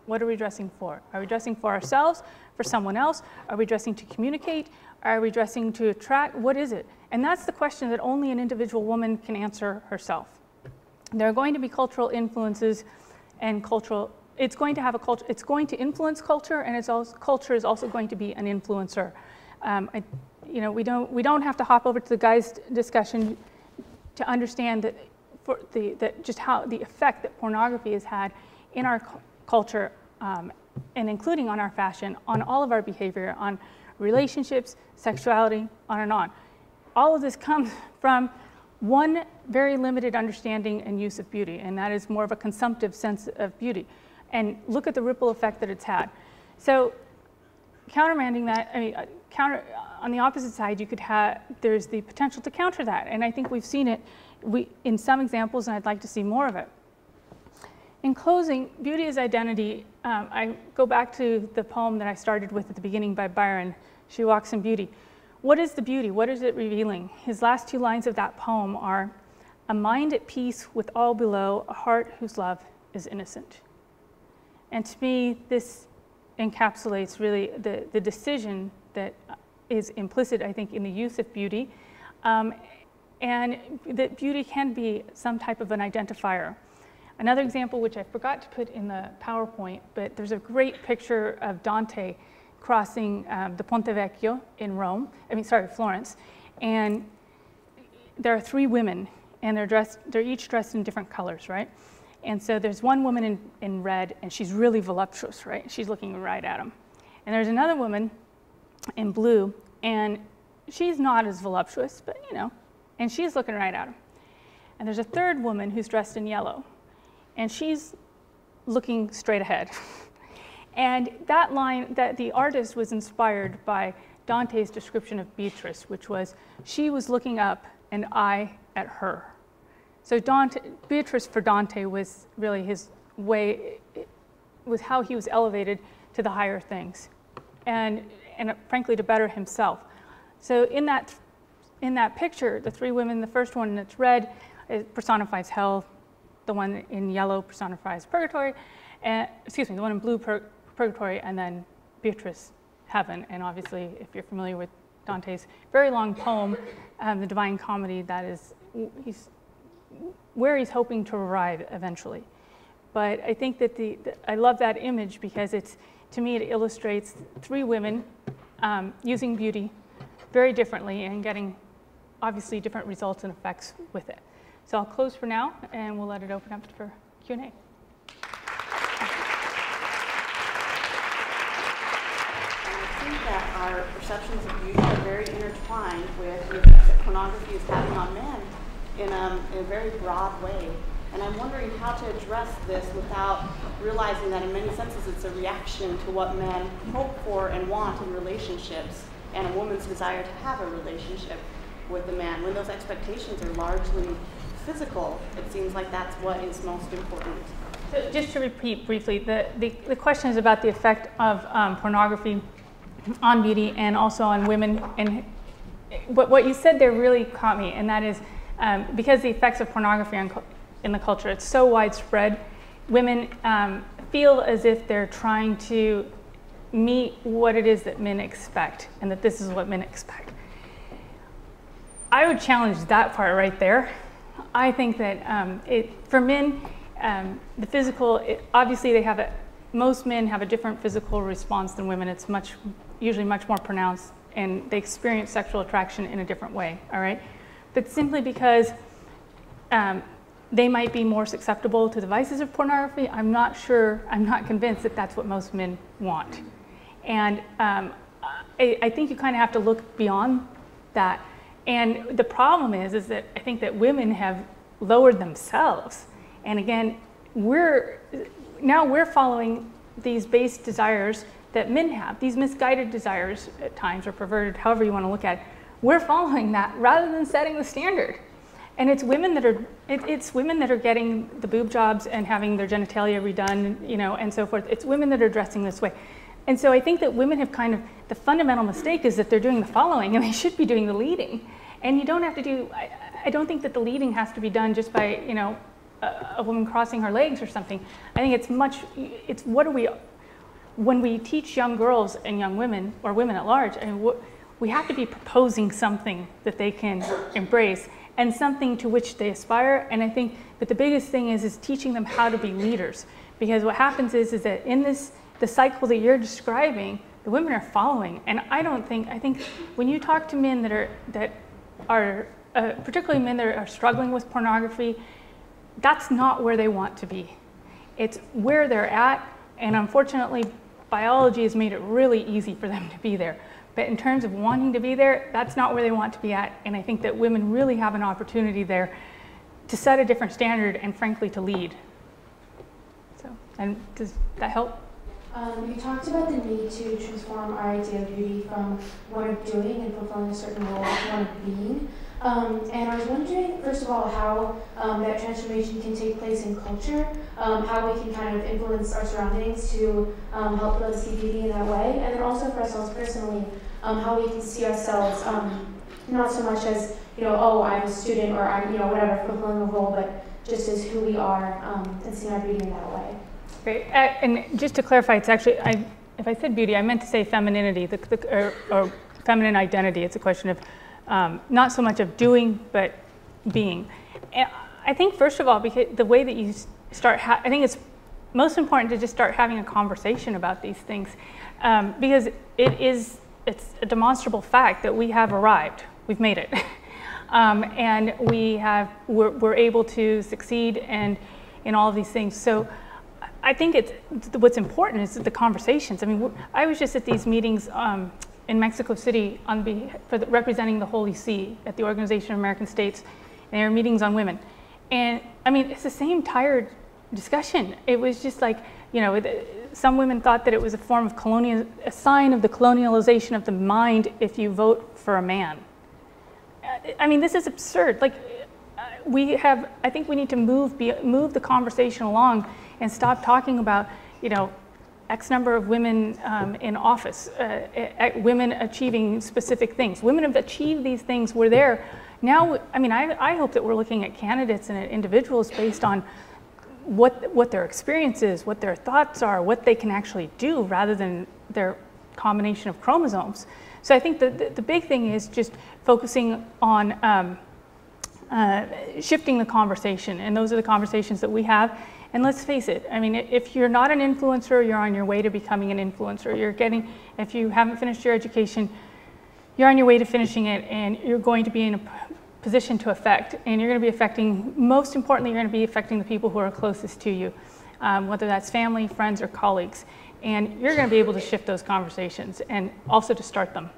S1: What are we dressing for? Are we dressing for ourselves, for someone else? Are we dressing to communicate? Are we dressing to attract? What is it? And that's the question that only an individual woman can answer herself. There are going to be cultural influences and it's going to influence culture, and culture is also going to be an influencer. We don't have to hop over to the guys' discussion to understand that just how the effect that pornography has had in our culture, and including on our fashion, on all of our behavior, on relationships, sexuality, on and on. All of this comes from one very limited understanding and use of beauty, and that is more of a consumptive sense of beauty. And look at the ripple effect that it's had. So countermanding that, on the opposite side, there's the potential to counter that. And I think we've seen it in some examples, and I'd like to see more of it. In closing, beauty is identity. I go back to the poem that I started with at the beginning by Byron, She Walks in Beauty. What is the beauty? What is it revealing? His last two lines of that poem are, a mind at peace with all below, a heart whose love is innocent. And to me, this encapsulates really the decision that is implicit, I think, in the use of beauty, and that beauty can be some type of an identifier. Another example, which I forgot to put in the PowerPoint, but there's a great picture of Dante crossing the Ponte Vecchio in Florence, and there are three women, and they're each dressed in different colors, right? And so there's one woman in red, and she's really voluptuous, right? She's looking right at him. And there's another woman in blue, and she's not as voluptuous, but and she's looking right at him. And there's a third woman who's dressed in yellow, and she's looking straight ahead. And that line, that the artist was inspired by Dante's description of Beatrice, which was, she was looking up and I at her. So Beatrice for Dante was really his way, it was how he was elevated to the higher things, and frankly to better himself. So in that picture, the three women, the first one that's red, it personifies hell. The one in yellow personifies purgatory, and the one in blue purgatory, and then Beatrice, heaven. And obviously, if you're familiar with Dante's very long poem, the Divine Comedy, that is where he's hoping to arrive eventually. But I think that I love that image because to me, it illustrates three women using beauty very differently and getting obviously different results and effects with it. So I'll close for now, and we'll let it open up for Q&A.
S2: I think that our perceptions of beauty are very intertwined with the effects that pornography is having on men in a very broad way. And I'm wondering how to address this without realizing that in many senses it's a reaction to what men hope for and want in relationships, and a woman's desire to have a relationship with a man. When those expectations are largely physical, it seems like that's what is most important.
S1: So just to repeat briefly, the question is about the effect of pornography on beauty and also on women. And what you said there really caught me, and that is because the effects of pornography in the culture, it's so widespread, women feel as if they're trying to meet what it is that men expect, and that this is what men expect. I would challenge that part right there. I think that for men, the physical, obviously most men have a different physical response than women. It's usually much more pronounced, and they experience sexual attraction in a different way, all right? But simply because they might be more susceptible to the vices of pornography, I'm not convinced that that's what most men want. And I think you kind of have to look beyond that. And the problem is that I think that women have lowered themselves. And again, we're following these base desires that men have, these misguided desires at times, or perverted, however you want to look at it. We're following that rather than setting the standard. And it's women that are getting the boob jobs and having their genitalia redone, you know, and so forth. It's women that are dressing this way. And so I think that women have the fundamental mistake is that they're doing the following, and they should be doing the leading. And you don't have to do, I don't think that the leading has to be done just by, you know, a woman crossing her legs or something. I think when we teach young girls and young women, or women at large, I mean, we have to be proposing something that they can embrace and something to which they aspire. And I think that the biggest thing is teaching them how to be leaders. Because what happens is that in the cycle that you're describing, the women are following. And I think when you talk to men that are particularly men that are struggling with pornography, that's not where they want to be. It's where they're at, and unfortunately, biology has made it really easy for them to be there. But in terms of wanting to be there, that's not where they want to be at, and I think that women really have an opportunity there to set a different standard and frankly to lead. So, and does that help?
S3: You talked about the need to transform our idea of beauty from one of doing and fulfilling a certain role to one of being. And I was wondering, first of all, how that transformation can take place in culture, how we can kind of influence our surroundings to help us see beauty in that way, and then also for ourselves personally, how we can see ourselves not so much as, you know, oh, I'm a student or I'm, you know, whatever, fulfilling a role, but just as who we are and seeing our beauty in that way.
S1: Great. And just to clarify, it's actually, if I said beauty, I meant to say femininity, or feminine identity. It's a question of not so much of doing, but being. And I think, first of all, because the way that you start, I think it's most important to just start having a conversation about these things, because it's a demonstrable fact that we have arrived. We've made it. And we're able to succeed and in all of these things. So I think what's important is the conversations. I mean, I was just at these meetings in Mexico City representing the Holy See at the Organization of American States, and there are meetings on women. And I mean, it's the same tired discussion. It was just like, you know, some women thought that it was a sign of the colonialization of the mind if you vote for a man. I mean, this is absurd. Like, I think we need to move the conversation along and stop talking about, you know, X number of women in office, women achieving specific things. Women have achieved these things. We're there. Now, I mean, I hope that we're looking at candidates and at individuals based on what their experience is, what their thoughts are, what they can actually do, rather than their combination of chromosomes. So I think the big thing is just focusing on shifting the conversation, and those are the conversations that we have. And let's face it, I mean, if you're not an influencer, you're on your way to becoming an influencer. If you haven't finished your education, you're on your way to finishing it, and you're going to be in a position to affect. And you're going to be affecting, most importantly, you're going to be affecting the people who are closest to you, whether that's family, friends, or colleagues. And you're going to be able to shift those conversations and also to start them.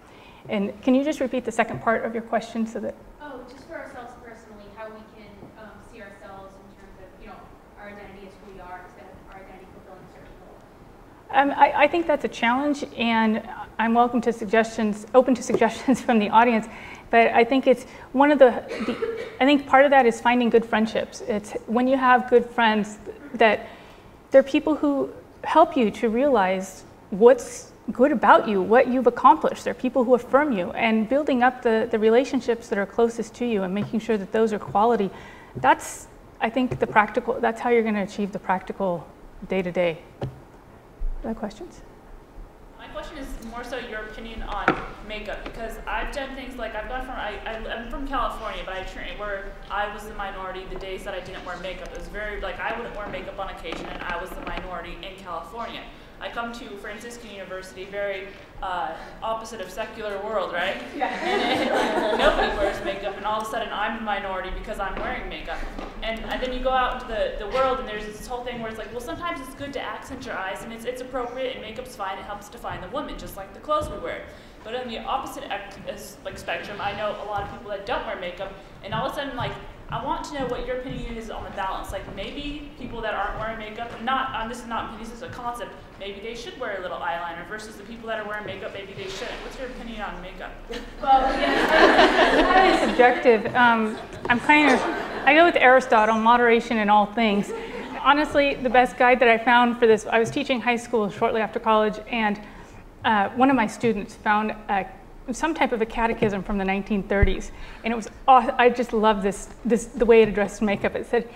S1: And can you just repeat the second part of your question so that?
S4: Oh, just for ourselves personally, how we can see ourselves in terms of, you know,
S1: I think that's a challenge, and I'm open to suggestions from the audience. But I think it's one of I think part of that is finding good friendships. It's when you have good friends that they're people who help you to realize what's good about you, what you've accomplished. They're people who affirm you, and building up the relationships that are closest to you and making sure that those are quality. That's, I think, that's how you're going to achieve the practical day-to-day. Other questions?
S4: My question is more so your opinion on makeup, because I've done things like I'm from California, but where I was the minority. The days that I didn't wear makeup, it was very like I wouldn't wear makeup on occasion, and I was the minority in California. I come to Franciscan University, very opposite of secular world, right? Yeah. And nobody wears makeup, and all of a sudden I'm a minority because I'm wearing makeup. And then you go out into the world, and there's this whole thing where it's like, well, sometimes it's good to accent your eyes, and it's appropriate, and makeup's fine. It helps define the woman, just like the clothes we wear. But on the opposite spectrum, I know a lot of people that don't wear makeup, and all of a sudden, like, I want to know what your opinion is on the balance. Like, maybe people that aren't wearing makeup, this is a concept, maybe they should wear a little eyeliner versus the people that are wearing makeup, maybe they shouldn't. What's your opinion on makeup?
S1: Well, yeah, it's highly subjective. I go with Aristotle, moderation in all things. Honestly, the best guide that I found for this, I was teaching high school shortly after college, and one of my students found some type of a catechism from the 1930s, and it was I just love the way it addressed makeup. It said,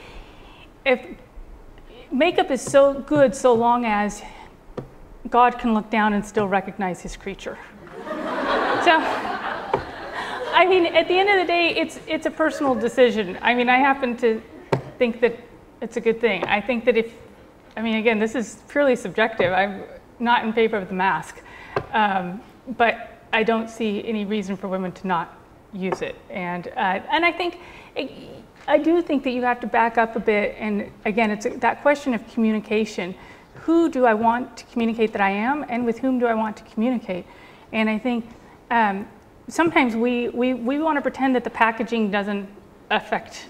S1: if makeup is so good so long as God can look down and still recognize his creature. So, I mean, at the end of the day, it's a personal decision. I mean, I happen to think that it's a good thing. I think that again, this is purely subjective. I'm not in favor of the mask, but I don't see any reason for women to not use it. And I do think that you have to back up a bit. And again, it's that question of communication. Who do I want to communicate that I am, and with whom do I want to communicate? And I think sometimes we want to pretend that the packaging doesn't affect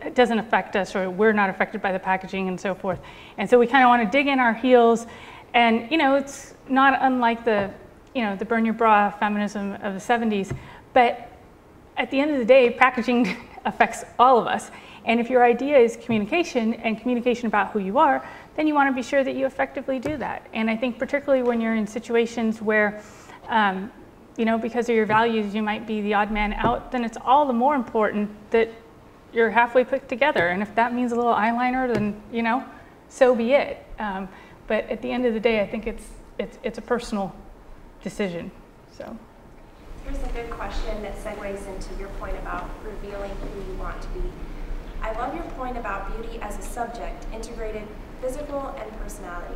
S1: it doesn't affect us, or we're not affected by the packaging and so forth. And so we kind of want to dig in our heels. And it's not unlike the burn your bra feminism of the 70s, but at the end of the day, packaging affects all of us. And if your idea is communication and communication about who you are, then you want to be sure that you effectively do that. And I think particularly when you're in situations where, because of your values, you might be the odd man out, then it's all the more important that you're halfway put together. And if that means a little eyeliner, then, so be it. But at the end of the day, I think it's a personal decision. So,
S5: here's a good question that segues into your point about revealing who you want to be. I love your point about beauty as a subject, integrating physical and personality.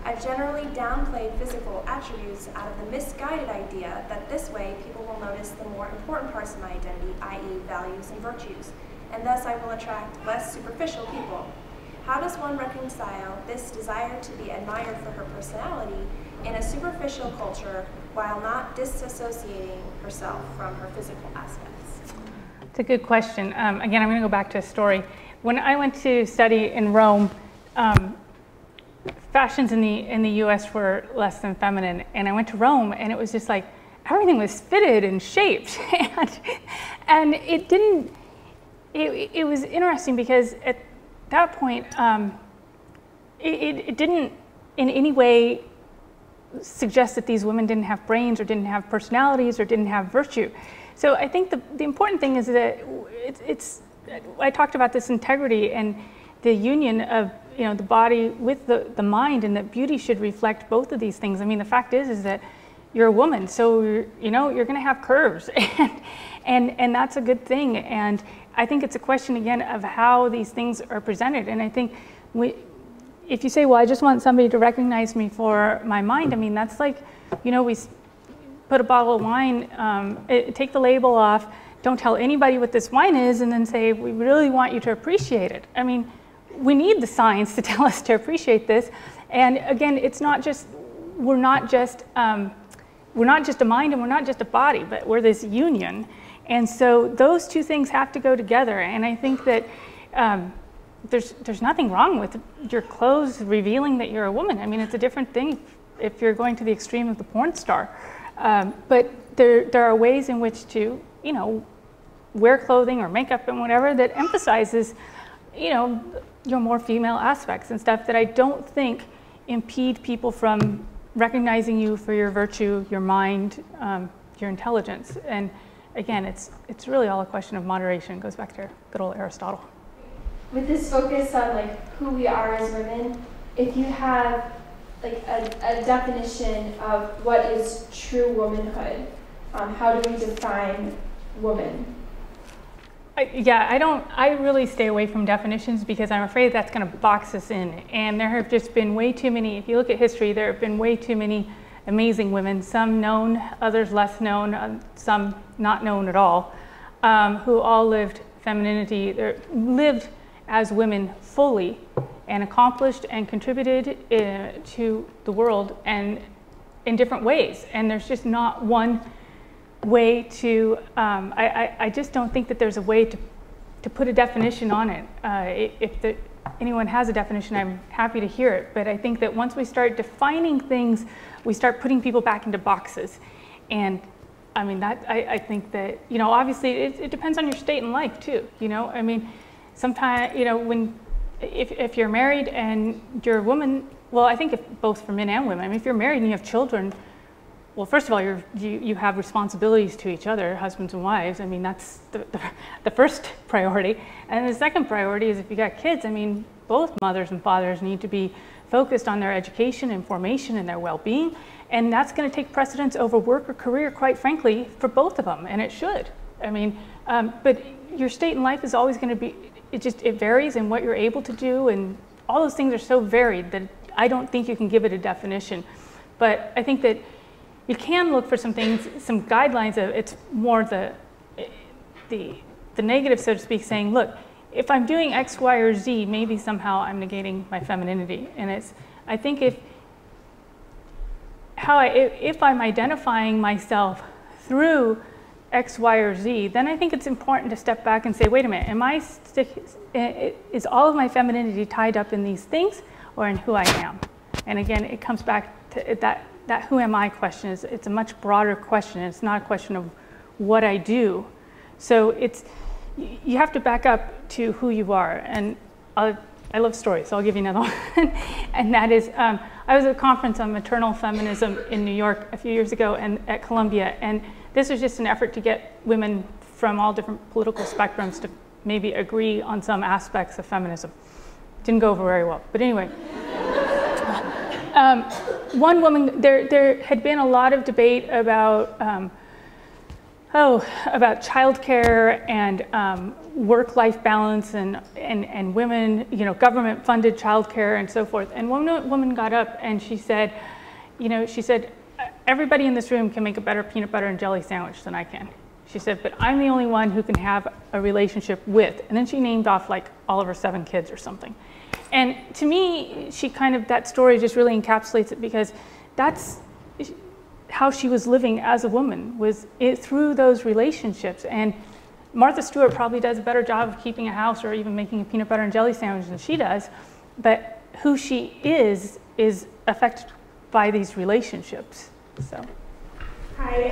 S5: I've generally downplayed physical attributes out of the misguided idea that this way people will notice the more important parts of my identity, i.e. values and virtues, and thus I will attract less superficial people. How does one reconcile this desire to be admired for her personality in a superficial culture while not disassociating herself from her physical aspects?
S1: It's a good question. Again, I'm going to go back to a story. When I went to study in Rome, fashions in the U.S. were less than feminine, and I went to Rome, and it was just like everything was fitted and shaped, and it didn't. It was interesting because at that point, it didn't in any way suggest that these women didn't have brains or didn't have personalities or didn't have virtue. So I think the important thing is that I talked about this integrity and the union of the body with the mind, and that beauty should reflect both of these things. I mean, the fact is that you're a woman, so you're going to have curves, and that's a good thing. And I think it's a question again of how these things are presented. And I think if you say, well, I just want somebody to recognize me for my mind, I mean, that's like, we put a bottle of wine, take the label off, don't tell anybody what this wine is, and then say, we really want you to appreciate it. I mean, we need the science to tell us to appreciate this. And again, we're not just a mind and we're not just a body, but we're this union. And so those two things have to go together. And I think that there's nothing wrong with your clothes revealing that you're a woman. I mean, it's a different thing if you're going to the extreme of the porn star. But there are ways in which to, you know, wear clothing or makeup and whatever that emphasizes, you know, your more female aspects and stuff that I don't think impede people from recognizing you for your virtue, your mind, your intelligence. And again, it's really all a question of moderation. It goes back to good old Aristotle.
S6: With this focus on like who we are as women, if you have like a definition of what is true womanhood, how do we define woman?
S1: I really stay away from definitions because I'm afraid that's going to box us in. And there have just been way too many, if you look at history, there have been way too many amazing women, some known, others less known, some not known at all, who all lived femininity, lived as women fully and accomplished and contributed to the world and in different ways. And there's just not one way to, I just don't think that there's a way to put a definition on it. If anyone has a definition, I'm happy to hear it. But I think that once we start defining things, we start putting people back into boxes. And I mean, I think that, you know, obviously it depends on your state in life too, you know? I mean, sometimes, you know, if you're married and you're a woman, well, I think both for men and women, I mean, if you're married and you have children, well, first of all, you have responsibilities to each other, husbands and wives. I mean, that's the first priority. And the second priority is if you got kids, I mean, both mothers and fathers need to be focused on their education and formation and their well-being. And that's going to take precedence over work or career, quite frankly, for both of them. And it should. I mean, but your state in life is always going to be, it varies in what you're able to do. And all those things are so varied that I don't think you can give it a definition. But I think that you can look for some things, some guidelines of, it's more the negative, so to speak, saying, look, if I'm doing X, Y, or Z, maybe somehow I'm negating my femininity. And I think if I'm identifying myself through X, Y, or Z, then I think it's important to step back and say, wait a minute, is all of my femininity tied up in these things or in who I am? And again, it comes back to that who am I question. It's a much broader question. It's not a question of what I do. So you have to back up to who you are. And I love stories, so I'll give you another one. And that is, I was at a conference on maternal feminism in New York a few years ago and at Columbia. And this was just an effort to get women from all different political spectrums to maybe agree on some aspects of feminism. Didn't go over very well, but anyway. One woman, there had been a lot of debate about about childcare and work-life balance and women, you know, government-funded childcare and so forth. And one woman got up and she said, everybody in this room can make a better peanut butter and jelly sandwich than I can. She said, but I'm the only one who can have a relationship with. And then she named off like all of her 7 kids or something. And to me, that story just really encapsulates it because that's how she was living as a woman, was through those relationships. And Martha Stewart probably does a better job of keeping a house or even making a peanut butter and jelly sandwich than she does, but who she is affected by these relationships, so.
S3: Hi,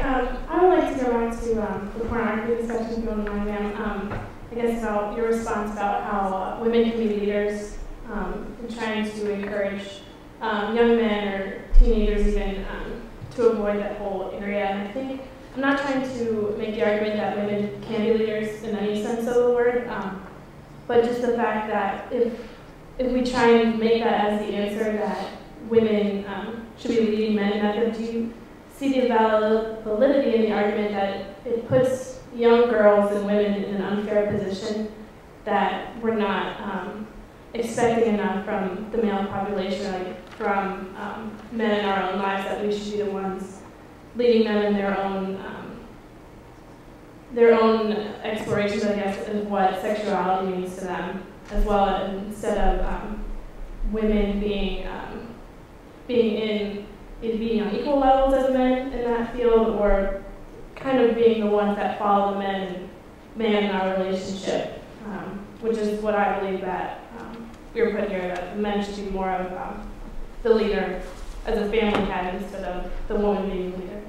S3: I would like to go back to the pornography discussion, if you don't mind, ma'am. I guess about your response about how women can be leaders in trying to encourage young men or teenagers even to avoid that whole area. And I think I'm not trying to make the argument that women can be leaders in any sense of the word, but just the fact that if we try and make that as the answer that women should be leading men in that, do you see the validity in the argument that it puts young girls and women in an unfair position that we're not expecting enough from the male population, like from men in our own lives, that we should be the ones leading them in their own explorations, I guess, of what sexuality means to them, as well, instead of women being on equal levels as men in that field, or kind of being the ones that follow the man in our relationship, which is what I believe that
S7: we were put here that men should be more of the leader as a family head instead of the woman being the leader.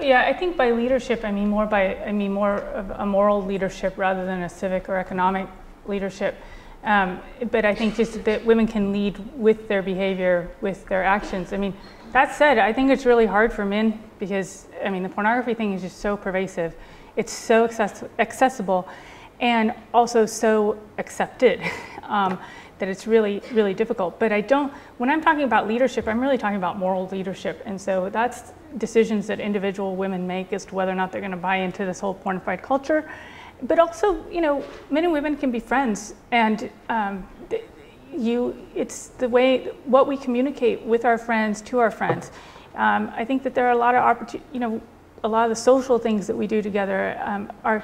S1: Yeah, I think by leadership I mean more of a moral leadership rather than a civic or economic leadership. But I think just that women can lead with their behavior, with their actions. I mean, that said, I think it's really hard for men because, I mean, the pornography thing is just so pervasive. It's so accessible and also so accepted that it's really, really difficult. But when I'm talking about leadership, I'm really talking about moral leadership. And so that's decisions that individual women make as to whether or not they're going to buy into this whole pornified culture. But also, you know, men and women can be friends, and it's the way what we communicate with our friends to our friends. I think that there are a lot of a lot of the social things that we do together are,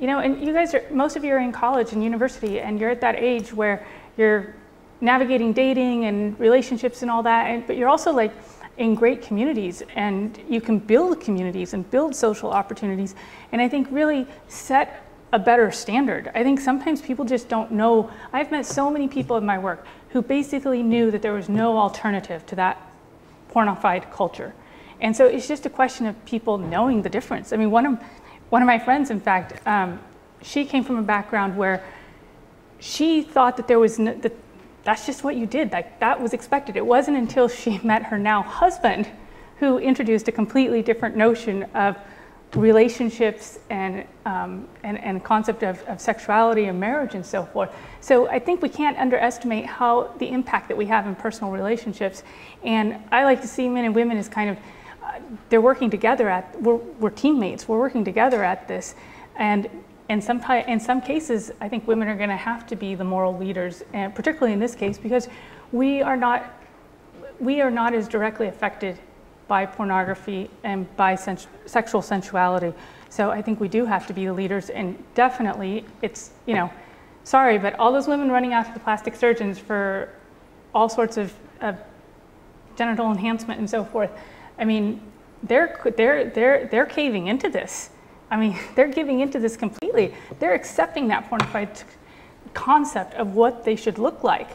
S1: you know, and you guys most of you are in college and university, and you're at that age where you're navigating dating and relationships and all that, but you're also like in great communities, and you can build communities and build social opportunities, and I think really set a better standard. I think sometimes people just don't know. I've met so many people in my work who basically knew that there was no alternative to that pornified culture. And so it's just a question of people knowing the difference. I mean, one of my friends, in fact, she came from a background where she thought that there was that's just what you did, like that was expected. It wasn't until she met her now husband who introduced a completely different notion of relationships and concept of sexuality and marriage and so forth. So I think we can't underestimate how the impact that we have in personal relationships. And I like to see men and women as kind of, they're working together we're teammates, we're working together at this. And in some cases, I think women are gonna have to be the moral leaders, and particularly in this case, because we are not as directly affected by pornography and by sexual sensuality. So I think we do have to be the leaders, and definitely it's, you know, sorry, but all those women running out to the plastic surgeons for all sorts of genital enhancement and so forth, I mean, they're caving into this. I mean, they're giving into this completely. They're accepting that pornified concept of what they should look like.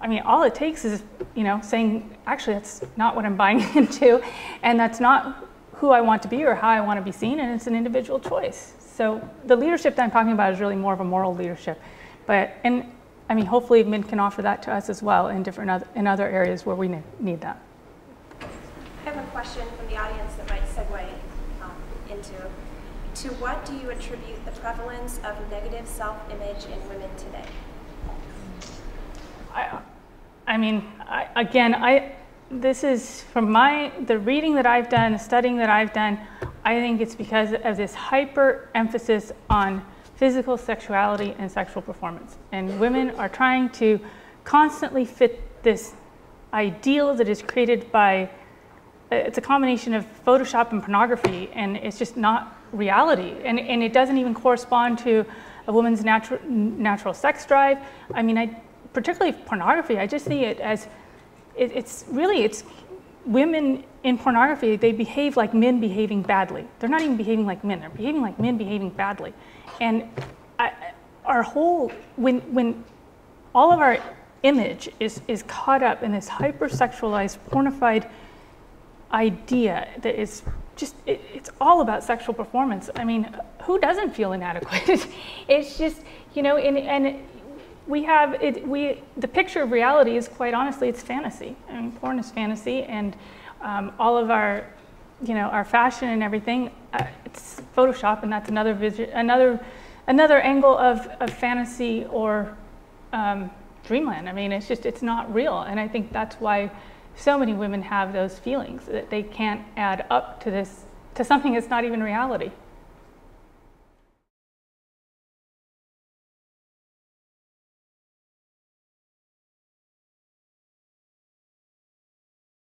S1: I mean, all it takes is, you know, saying, actually, that's not what I'm buying into, and that's not who I want to be or how I want to be seen, and it's an individual choice. So the leadership that I'm talking about is really more of a moral leadership. And I mean, hopefully men can offer that to us as well in other areas where we need that.
S5: I have a question from the audience that might segue into, to what do you attribute the prevalence of negative self-image in women today?
S1: I mean, this is from the reading that I've done, the studying that I've done, I think it's because of this hyper emphasis on physical sexuality and sexual performance. And women are trying to constantly fit this ideal that is created by, it's a combination of Photoshop and pornography, and it's just not reality. And it doesn't even correspond to a woman's natural sex drive. I mean, particularly pornography, I just see it as, it's women in pornography, they behave like men behaving badly. They're not even behaving like men, they're behaving like men behaving badly. And when all of our image is caught up in this hypersexualized, pornified idea that is just, it's all about sexual performance. I mean, who doesn't feel inadequate? It's just, you know, and we have the picture of reality is, quite honestly, it's fantasy. I mean, porn is fantasy, and all of our, you know, our fashion and everything, it's Photoshop, and that's another angle of fantasy or dreamland. I mean, it's not real, and I think that's why so many women have those feelings that they can't add up to something that's not even reality.